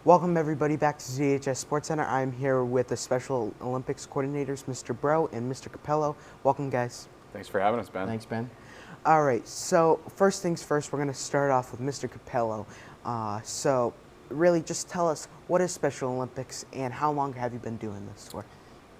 Welcome everybody back to DHS SportsCenter. I'm here with the Special Olympics coordinators, Mr. Breault and Mr. Cappello. Welcome, guys. Thanks for having us, Ben. Thanks, Ben. All right, so first things first, we're going to start off with Mr. Cappello. So really just tell us, what is Special Olympics and how long have you been doing this for?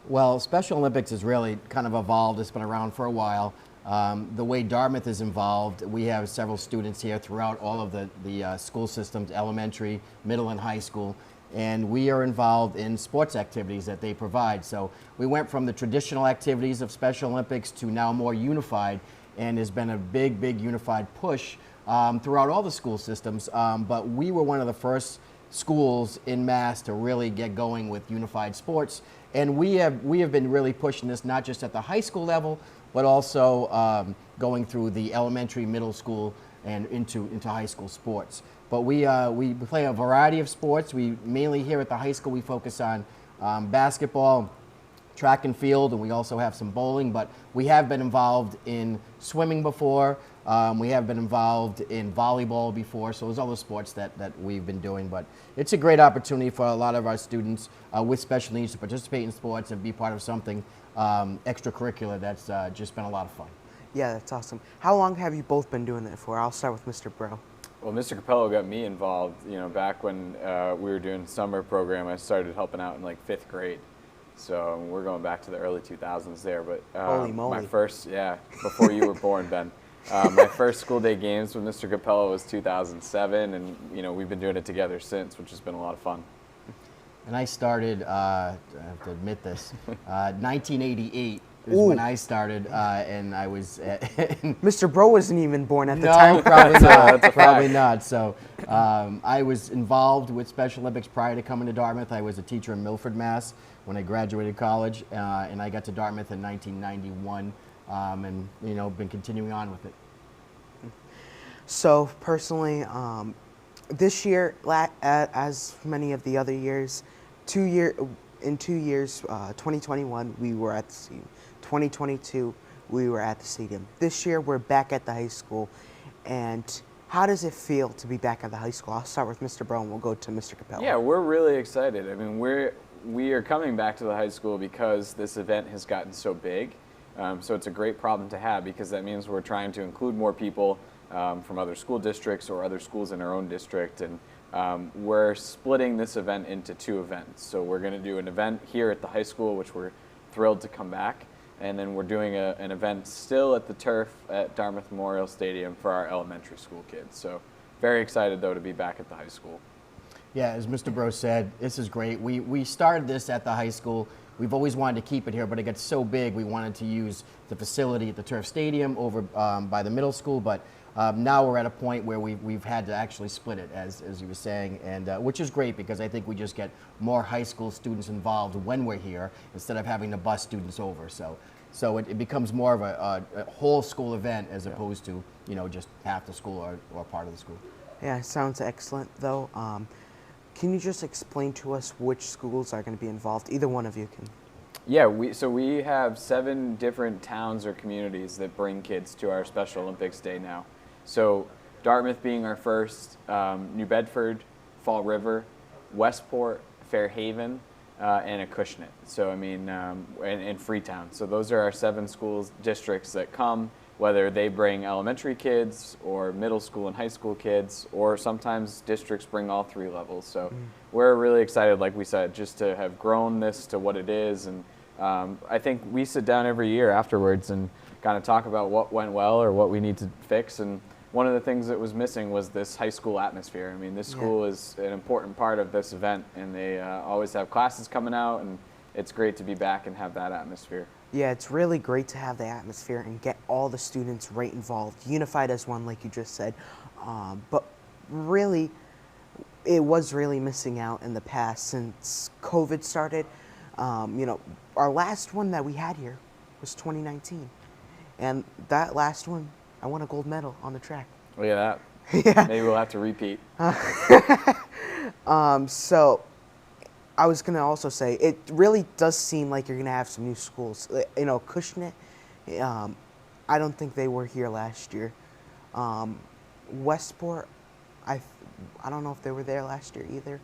Well, Special Olympics has really kind of evolved. It's been around for a while. The way Dartmouth is involved, we have several students here throughout all of the school systems, elementary, middle, and high school, and we are involved in sports activities that they provide. So we went from the traditional activities of Special Olympics to now more unified, and there's been a big unified push throughout all the school systems, but we were one of the first schools in Mass to really get going with unified sports, and we have been really pushing this not just at the high school level, but also going through the elementary, middle school, and into high school sports. But we play a variety of sports. We mainly here at the high school we focus on basketball, track and field, and we also have some bowling. But we have been involved in swimming before. We have been involved in volleyball before. So there's other sports that we've been doing. But it's a great opportunity for a lot of our students with special needs to participate in sports and be part of something extracurricular that's just been a lot of fun. Yeah, that's awesome. How long have you both been doing that for? I'll start with Mr. Breault. Well, Mr. Cappello got me involved. You know, back when we were doing summer program, I started helping out in like 5th grade. So we're going back to the early 2000s there. But Holy moly. my first, before you were born, Ben. My first school day games with Mr. Cappello was 2007, and you know we've been doing it together since, which has been a lot of fun. And I started, I have to admit this, 1988 is when I started, and I was... Mr. Breault wasn't even born at the No, time. probably not. Probably not. So I was involved with Special Olympics prior to coming to Dartmouth. I was a teacher in Milford, Mass. when I graduated college, and I got to Dartmouth in 1991, and you know, been continuing on with it. So personally, this year, as many of the other years, in 2 years, 2021 we were at the stadium. 2022 we were at the stadium. This year we're back at the high school, and how does it feel to be back at the high school? I'll start with Mr. Breault and we'll go to Mr. Cappello. Yeah, we're really excited. I mean, we are coming back to the high school because this event has gotten so big. So it's a great problem to have, because that means we're trying to include more people from other school districts or other schools in our own district, and we're splitting this event into 2 events. So we're going to do an event here at the high school, which we're thrilled to come back, and then we're doing an event still at the turf at Dartmouth Memorial Stadium for our elementary school kids. So very excited, though, to be back at the high school. Yeah, as Mr. Breault said, this is great. We started this at the high school. We've always wanted to keep it here, but it got so big we wanted to use the facility at the turf stadium over by the middle school, but now we're at a point where we've had to actually split it, as you were saying, and which is great, because I think we just get more high school students involved when we're here instead of having to bus students over. So it becomes more of a whole school event as opposed to, you know, just half the school or part of the school. Yeah, sounds excellent though. Can you just explain to us which schools are going to be involved? Either one of you can. Yeah, we have 7 different towns or communities that bring kids to our Special Olympics Day now. So Dartmouth being our first, New Bedford, Fall River, Westport, Fairhaven, and Acushnet. So I mean, and Freetown. So those are our 7 schools districts that come, whether they bring elementary kids or middle school and high school kids, or sometimes districts bring all 3 levels. So we're really excited, like we said, just to have grown this to what it is. And I think we sit down every year afterwards and kind of talk about what went well or what we need to fix. And one of the things that was missing was this high school atmosphere. I mean, this school is an important part of this event, and they always have classes coming out, and it's great to be back and have that atmosphere. Yeah, it's really great to have the atmosphere and get all the students right involved, unified as one, like you just said. But really, it was really missing out in the past since COVID started. You know, our last one that we had here was 2019. And that last one, I won a gold medal on the track. Look at that. Yeah. Maybe we'll have to repeat. So I was going to also say, it really does seem like you're going to have some new schools. You know, Acushnet, I don't think they were here last year. Westport, I don't know if they were there last year either.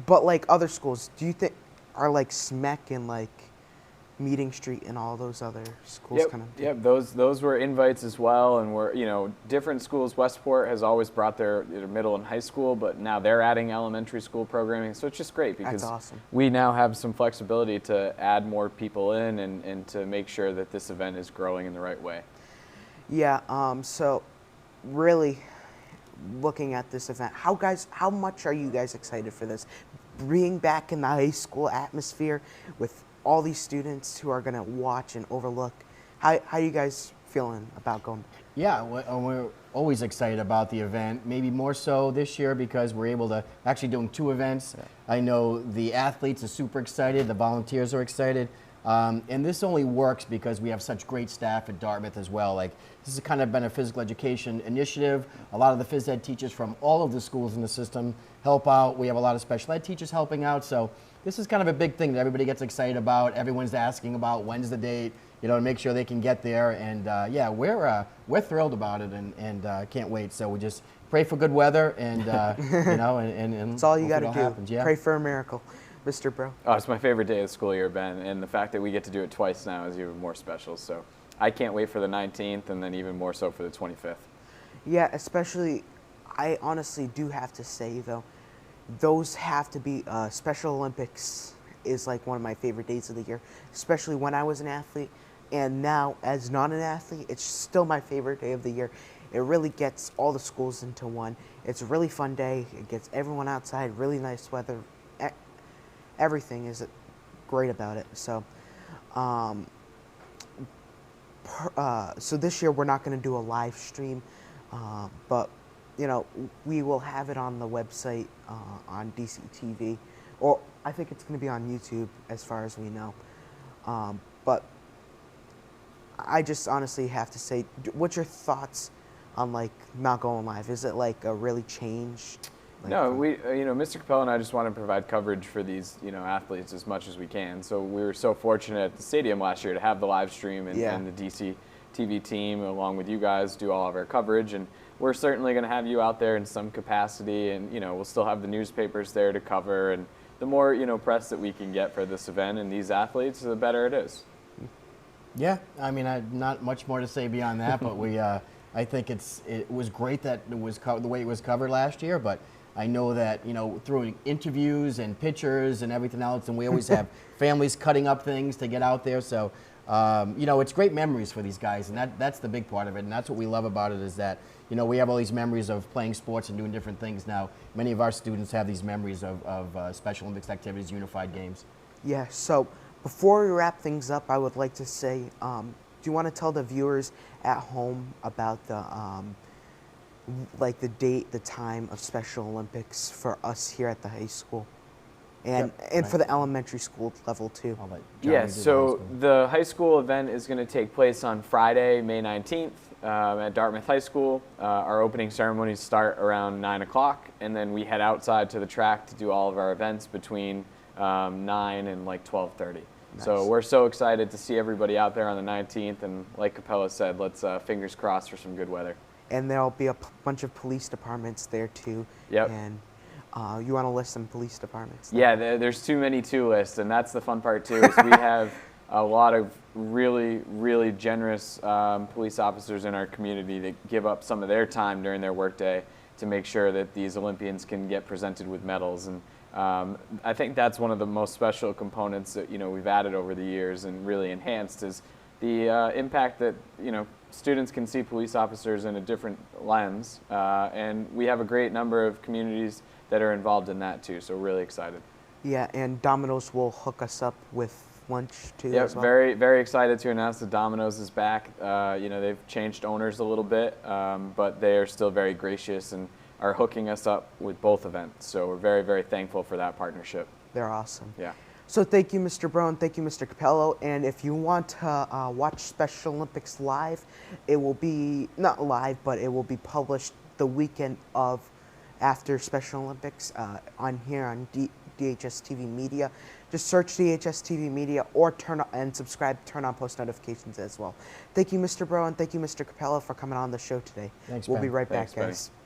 But like other schools, do you think are like SMEC and like Meeting Street and all those other schools Yep, kind of? yep. Those were invites as well, and we're different schools. Westport has always brought their middle and high school, but now they're adding elementary school programming. So it's just great because That's awesome. we now have some flexibility to add more people in and to make sure that this event is growing in the right way. Yeah. So really looking at this event, how much are you guys excited for this? Being back in the high school atmosphere with all these students who are going to watch and overlook. How are you guys feeling about going? Yeah, we're always excited about the event, maybe more so this year because we're able to actually doing 2 events. Yeah. I know the athletes are super excited, the volunteers are excited, and this only works because we have such great staff at Dartmouth as well. Like, this has kind of been a physical education initiative. A lot of the phys ed teachers from all of the schools in the system help out. We have a lot of special ed teachers helping out, so this is kind of a big thing that everybody gets excited about. Everyone's asking about when's the date, to make sure they can get there. And yeah, we're thrilled about it and can't wait. So we just pray for good weather and and it's all you got to do. Happens, yeah. Pray for a miracle, Mr. Breault. Oh, it's my favorite day of the school year, Ben, and the fact that we get to do it twice now is even more special. So I can't wait for the 19th, and then even more so for the 25th. Yeah, especially, I honestly do have to say though, those have to be Special Olympics is like one of my favorite days of the year, especially when I was an athlete, and now as not an athlete, it's still my favorite day of the year. It really gets all the schools into one. It's a really fun day. It gets everyone outside, really nice weather. Everything is great about it. So, so this year we're not going to do a live stream, but we will have it on the website on DCTV, or I think it's going to be on YouTube as far as we know. But I just honestly have to say, what's your thoughts on like not going live? Is it like a really changed? Like, no, we, Mr. Cappello and I just want to provide coverage for these, athletes as much as we can. So we were so fortunate at the stadium last year to have the live stream and the DC TV team, along with you guys, do all of our coverage. And we're certainly going to have you out there in some capacity, and we'll still have the newspapers there to cover. And the more press that we can get for this event and these athletes, the better it is. Yeah, I mean, not much more to say beyond that, but I think it was great that it was the way it was covered last year. But I know that through interviews and pictures and everything else, and we always have families cutting up things to get out there. So it's great memories for these guys, and that's the big part of it, and that's what we love about it is that we have all these memories of playing sports and doing different things. Now, many of our students have these memories of Special Olympics activities, unified games. Yeah. So before we wrap things up, I would like to say, do you want to tell the viewers at home about the like the date, the time of Special Olympics for us here at the high school? And for the elementary school level too. Yes, so the high school event is going to take place on Friday, May 19th at Dartmouth High School. Our opening ceremonies start around 9 o'clock, and then we head outside to the track to do all of our events between 9 and like 12:30. Nice. So we're so excited to see everybody out there on the 19th, and like Cappello said, let's fingers crossed for some good weather. And there'll be a bunch of police departments there too. Yep. And you want to list some police departments? Yeah, there's too many to list, and that's the fun part too. Is we have a lot of really, really generous police officers in our community that give up some of their time during their workday to make sure that these Olympians can get presented with medals. And I think that's one of the most special components that we've added over the years and really enhanced is the impact that students can see police officers in a different lens, and we have a great number of communities that are involved in that too, so really excited. Yeah, and Domino's will hook us up with lunch too. Yep, as well. very, very excited to announce that Domino's is back. They've changed owners a little bit, but they are still very gracious and are hooking us up with both events. So we're very, very thankful for that partnership. They're awesome. Yeah. So thank you, Mr. Breault, and thank you, Mr. Cappello. And if you want to watch Special Olympics live, it will be, not live, but it will be published the weekend of after Special Olympics on here on DHS TV Media. Just search DHS TV Media or subscribe, turn on post notifications as well. Thank you, Mr. Breault, and thank you, Mr. Cappello, for coming on the show today. Thanks, We'll Ben. be right Thanks, back, guys. Benny.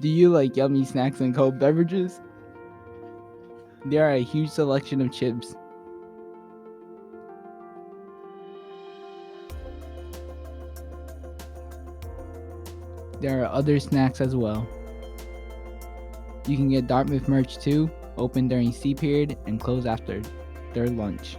Do you like yummy snacks and cold beverages? There are a huge selection of chips. There are other snacks as well. You can get Dartmouth merch too, open during C period and close after their lunch.